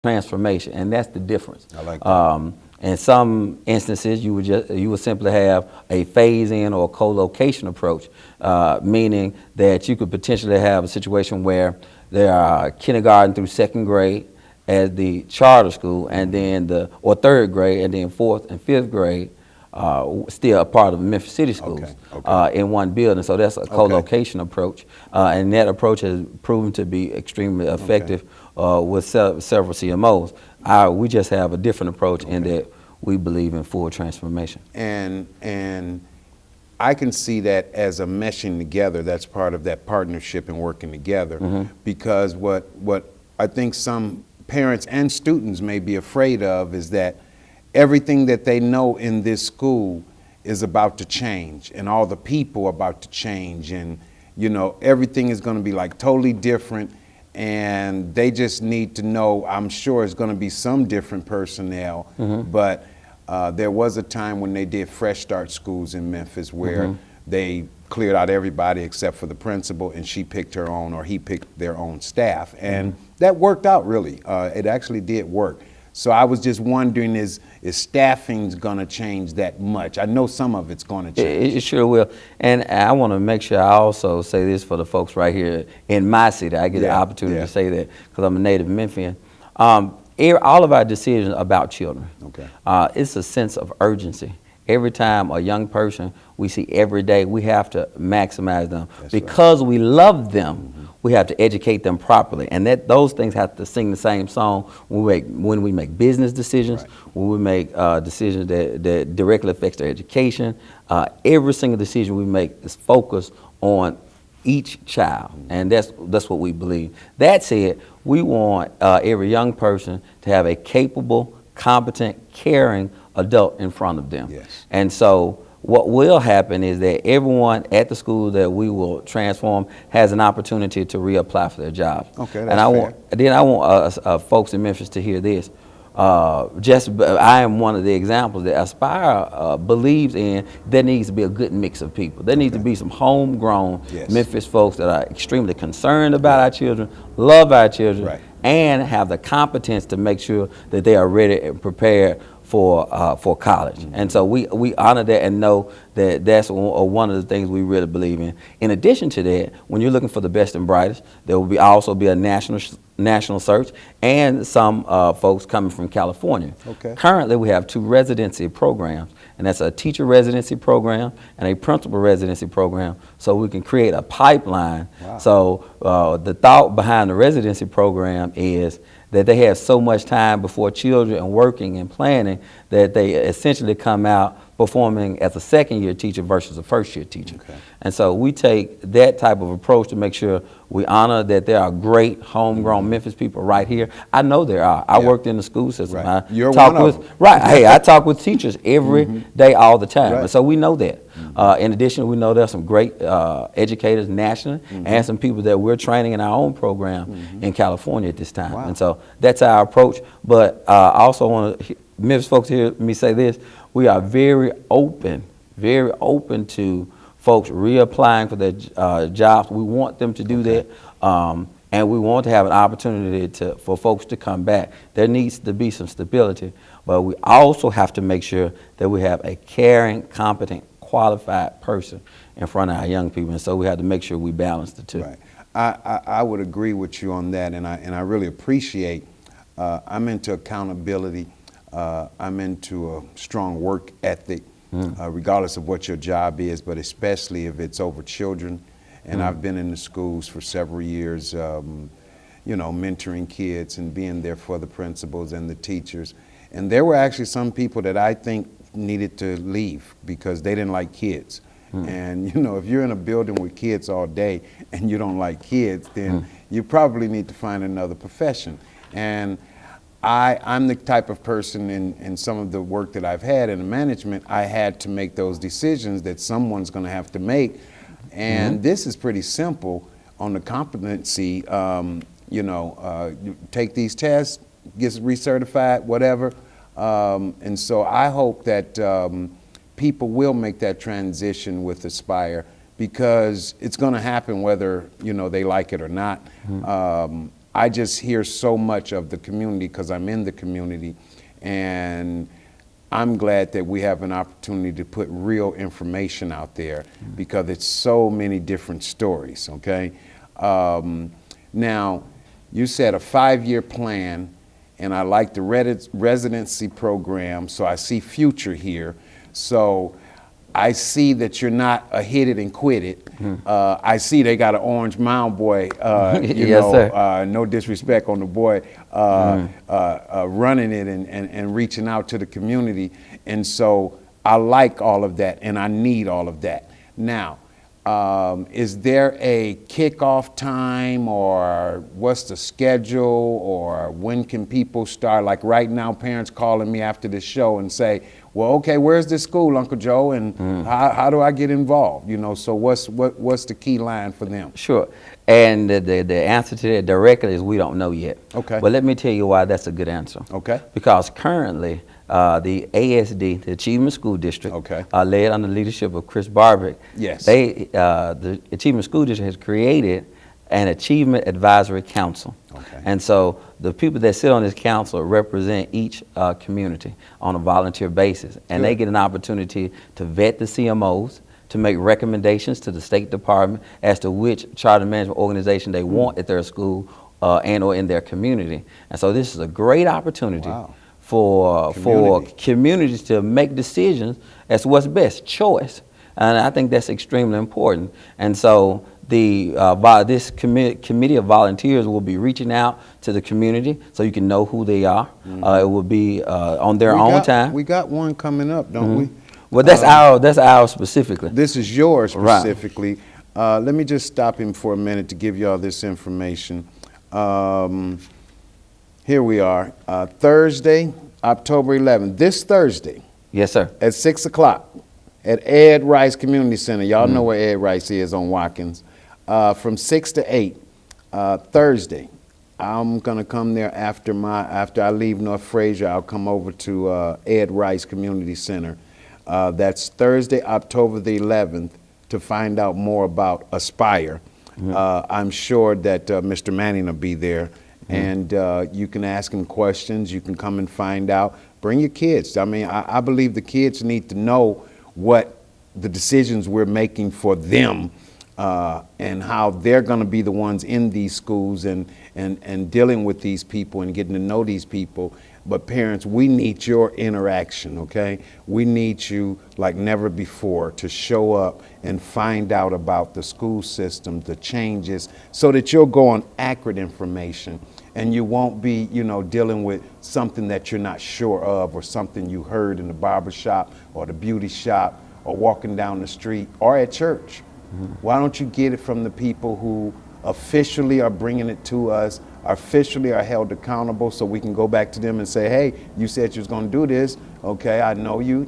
transformation, and that's the difference. I like that. In some instances, you would simply have a phase-in or co-location approach, meaning that you could potentially have a situation where there are kindergarten through second grade at the charter school, and then or third grade, and then fourth and fifth grade still a part of Memphis City Schools in one building. So that's a co-location approach, and that approach has proven to be extremely effective with several CMOs. We just have a different approach in that we believe in full transformation. And I can see that as a meshing together. That's part of that partnership and working together. Because what I think some parents and students may be afraid of is that everything that they know in this school is about to change, and all the people are about to change, and everything is going to be like totally different, and they just need to know, I'm sure it's going to be some different personnel, but there was a time when they did Fresh Start schools in Memphis where they cleared out everybody except for the principal, and she picked her own, or he picked their own staff, and that worked out really. It actually did work. So I was just wondering, is staffing going to change that much? I know some of it's going to change. It sure will. And I want to make sure I also say this for the folks right here in my city. I get the opportunity to say that because I'm a native Memphian. All of our decisions about children, it's a sense of urgency. Every time a young person we see every day, we have to maximize them. Because we love them, we have to educate them properly, and those things have to sing the same song when we make business decisions, when we make decisions that directly affects their education. Every single decision we make is focused on each child, and that's what we believe. That said, we want every young person to have a capable, competent, caring adult in front of them. And so what will happen is that everyone at the school that we will transform has an opportunity to reapply for their jobs. Okay, that's and I want folks in Memphis to hear this. I am one of the examples that Aspire believes in. There needs to be a good mix of people. There needs to be some homegrown Memphis folks that are extremely concerned about our children, love our children, and have the competence to make sure that they are ready and prepared for college. And so we honor that and know that that's one of the things we really believe in. In addition to that, when you're looking for the best and brightest, there will also be a national search, and some folks coming from California. Currently, we have 2 residency programs, and that's a teacher residency program and a principal residency program, so we can create a pipeline. So the thought behind the residency program is that they have so much time before children and working and planning that they essentially come out performing as a second-year teacher versus a first-year teacher. And so we take that type of approach to make sure we honor that there are great homegrown Memphis people right here. I know there are. I worked in the school system. You're one of them. Hey, I talk with teachers every day, all the time. And so we know that. In addition, we know there's some great educators nationally and some people that we're training in our own program in California at this time. And so that's our approach. But I also want to Memphis folks hear me say this. We are very open to folks reapplying for their jobs. We want them to do that, and we want to have an opportunity for folks to come back. There needs to be some stability, but we also have to make sure that we have a caring, competent, qualified person in front of our young people, and so we have to make sure we balance the two. I would agree with you on that, and I really appreciate. I'm into accountability. I'm into a strong work ethic, regardless of what your job is, but especially if it's over children. And I've been in the schools for several years, mentoring kids and being there for the principals and the teachers. And there were actually some people that I think needed to leave because they didn't like kids. And if you're in a building with kids all day and you don't like kids, then you probably need to find another profession. And I'm the type of person in some of the work that I've had in the management, I had to make those decisions that someone's going to have to make. And this is pretty simple on the competency. You take these tests, get recertified, whatever. And so I hope that people will make that transition with Aspire, because it's going to happen whether they like it or not. I just hear so much of the community because I'm in the community, and I'm glad that we have an opportunity to put real information out there because it's so many different stories, okay? Now, you said a 5-year plan, and I like the residency program, so I see future here. So I see that you're not a hit it and quit it. I see they got an Orange Mound boy, Yes, sir. no disrespect on the boy, running it and reaching out to the community. And so I like all of that, and I need all of that. Now, is there a kickoff time, or what's the schedule, or when can people start? Like right now, parents calling me after the show and say, well, okay, where's this school, Uncle Joe, and how do I get involved? You know, so what's the key line for them? Sure. And the answer to that directly is we don't know yet. Okay. But let me tell you why that's a good answer. Okay. Because currently, the ASD, the Achievement School District, Okay. Led under the leadership of Chris Barbick, Yes. The Achievement School District has created an Achievement Advisory Council. Okay. And so the people that sit on this council represent each community on a volunteer basis. And they Good. get an opportunity to vet the CMOs, to make recommendations to the State Department as to which charter management organization they want at their school and or in their community. And so this is a great opportunity Wow. for Community. communities to make decisions as to what's best, choice. And I think that's extremely important. And so this committee of volunteers will be reaching out to the community so you can know who they are. It will be on their own time. We got one coming up, don't we? Well, that's ours specifically. This is yours Right. specifically. Let me just stop him for a minute to give y'all this information. Here we are, Thursday, October 11th. This Thursday Yes, sir. at 6 o'clock at Ed Rice Community Center. Y'all know where Ed Rice is on Watkins. From 6 to 8, Thursday. I'm gonna come there after I leave North Fraser. I'll come over to Ed Rice Community Center. That's Thursday, October the 11th, to find out more about Aspire. I'm sure that Mr. Manning will be there, and you can ask him questions. You can come and find out. Bring your kids. I mean, I believe the kids need to know what the decisions we're making for them, and how they're going to be the ones in these schools and dealing with these people and getting to know these people. But parents, we need your interaction, okay? We need you like never before to show up and find out about the school system, the changes, so that you'll go on accurate information and you won't be, dealing with something that you're not sure of, or something you heard in the barber shop or the beauty shop or walking down the street or at church. Why don't you get it from the people who officially are bringing it to us, officially are held accountable, so we can go back to them and say, hey, you said you was going to do this. Okay, I know you,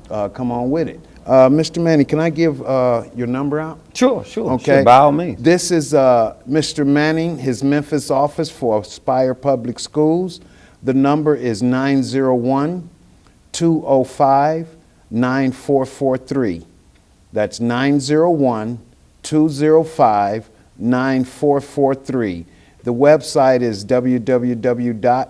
come on with it. Mr. Manning, can I give your number out? Sure. Okay. Sure, by all means. This is Mr. Manning, his Memphis office for Aspire Public Schools. The number is 901-205-9443. That's 901-205-9443. The website is www.aspire,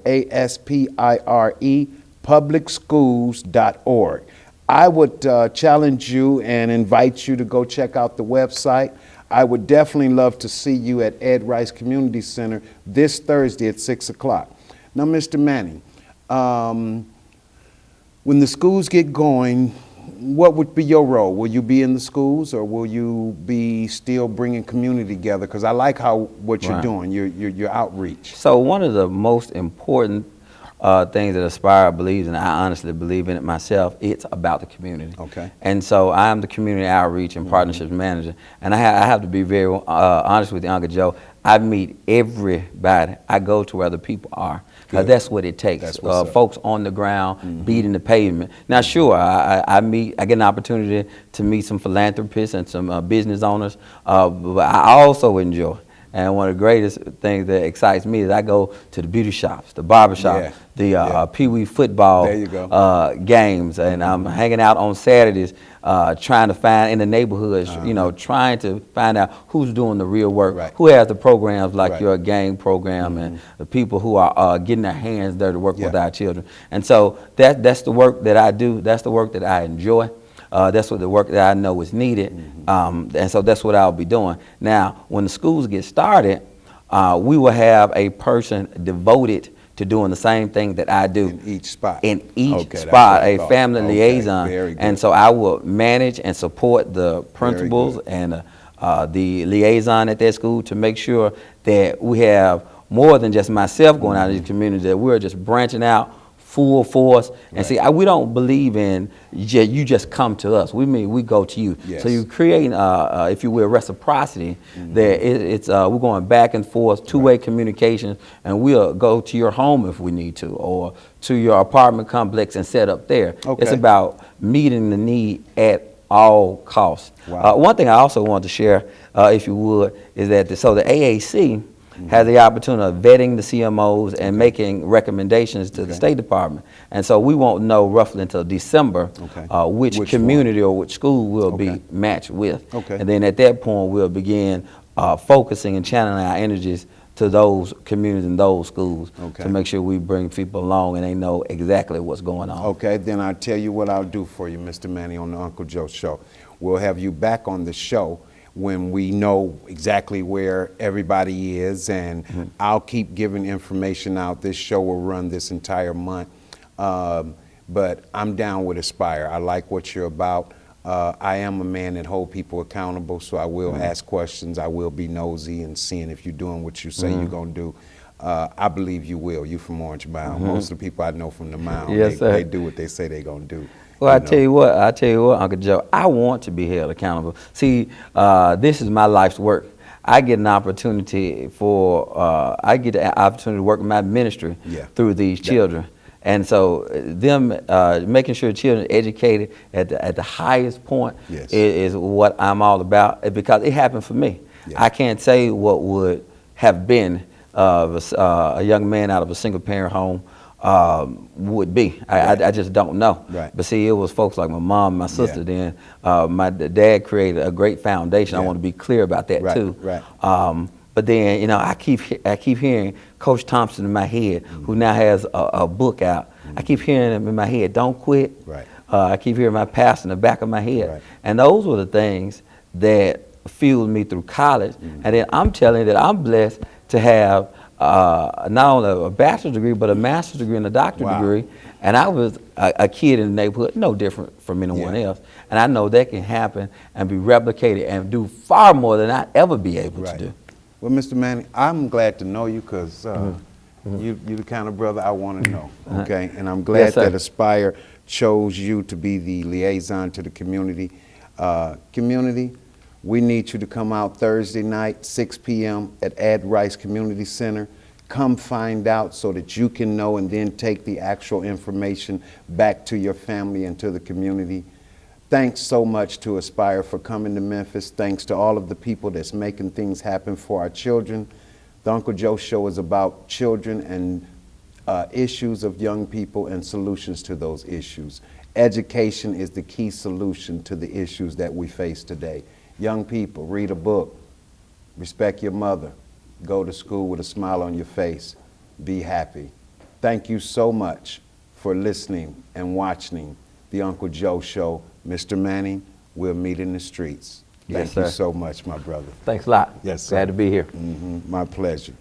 A-S-P-I-R-E, publicschools.org. I would challenge you and invite you to go check out the website. I would definitely love to see you at Ed Rice Community Center this Thursday at 6 o'clock. Now, Mr. Manning, when the schools get going, what would be your role? Will you be in the schools, or will you be still bringing community together? Because I like what you're Right. doing, your outreach. So one of the most important things that Aspire believes, and I honestly believe in it myself, it's about the community. Okay. And so I'm the community outreach and partnerships manager. And I have to be very honest with you, Uncle Joe. I meet everybody. I go to where the people are. Good. That's what it takes. That's what's up. Folks on the ground, beating the pavement. Now, sure, I get an opportunity to meet some philanthropists and some business owners, but I also enjoy And one of the greatest things that excites me is I go to the beauty shops, the barber shop, the Pee Wee football There you go. games, and I'm hanging out on Saturdays trying to find in the neighborhoods, you know, trying to find out who's doing the real work, Right. who has the programs like Right. your gang program, and the people who are getting their hands dirty to work with Yeah. our children. And so that's the work that I do. That's the work that I enjoy. That's what the work that I know is needed, and so that's what I'll be doing. Now, when the schools get started, we will have a person devoted to doing the same thing that I do In each spot. in each Okay, that's spot, what I a thought. family Okay, liaison. very good. And so I will manage and support the principals good. and the liaison at that school to make sure that we have more than just myself going out in the community, that we're just branching out full force. And see, we don't believe in you just come to us. We mean we go to you. Yes. So you create, if you will, reciprocity. That we're going back and forth, two-way communication, and we'll go to your home if we need to, or to your apartment complex and set up there. Okay. It's about meeting the need at all costs. Wow. One thing I also want to share, if you would, is that the AAC has the opportunity of vetting the CMOs and making recommendations to the State Department. And so we won't know roughly until December which community or which school we'll be matched with. Okay. And then at that point, we'll begin focusing and channeling our energies to those communities and those schools to make sure we bring people along and they know exactly what's going on. Okay, then I'll tell you what I'll do for you, Mr. Manny, on the Uncle Joe Show. We'll have you back on the show when we know exactly where everybody is, and I'll keep giving information out. This show will run this entire month, but I'm down with Aspire. I like what you're about. I am a man that hold people accountable, so I will ask questions. I will be nosy and seeing if you're doing what you say you're going to do. I believe you will. You from Orange Mound. Most of the people I know from the Mound, Yes, sir. they do what they say they're going to do. Well, I tell you what, Uncle Joe, I want to be held accountable. See, this is my life's work. I get an opportunity to work in my ministry through these children. And so them making sure children are educated at the highest point is what I'm all about, because it happened for me. I can't say what would have been a young man out of a single parent home would be. I just don't know. Right. But see, it was folks like my mom, my sister. Then my dad created a great foundation. I want to be clear about that too. Right. But then, you know, I keep hearing Coach Thompson in my head, who now has a book out. I keep hearing him in my head, don't quit. Right. I keep hearing my pastor in the back of my head. Right. And those were the things that fueled me through college. And then I'm telling you that I'm blessed to have not only a bachelor's degree, but a master's degree and a doctorate degree. And I was a kid in the neighborhood, no different from anyone else. And I know that can happen and be replicated and do far more than I'd ever be able to do. Well, Mr. Manning, I'm glad to know you, because you're the kind of brother I want to know, okay? And I'm glad that Aspire chose you to be the liaison to the community. Community, we need you to come out Thursday night, 6 p.m. at Ad Rice Community Center. Come find out so that you can know and then take the actual information back to your family and to the community. Thanks so much to Aspire for coming to Memphis. Thanks to all of the people that's making things happen for our children. The Uncle Joe Show is about children and issues of young people and solutions to those issues. Education is the key solution to the issues that we face today. Young people, read a book, respect your mother, go to school with a smile on your face, be happy. Thank you so much for listening and watching the Uncle Joe Show. Mr. Manning, we'll meet in the streets. Thank you so much, my brother. Thanks a lot. Yes, sir. Glad to be here. My pleasure.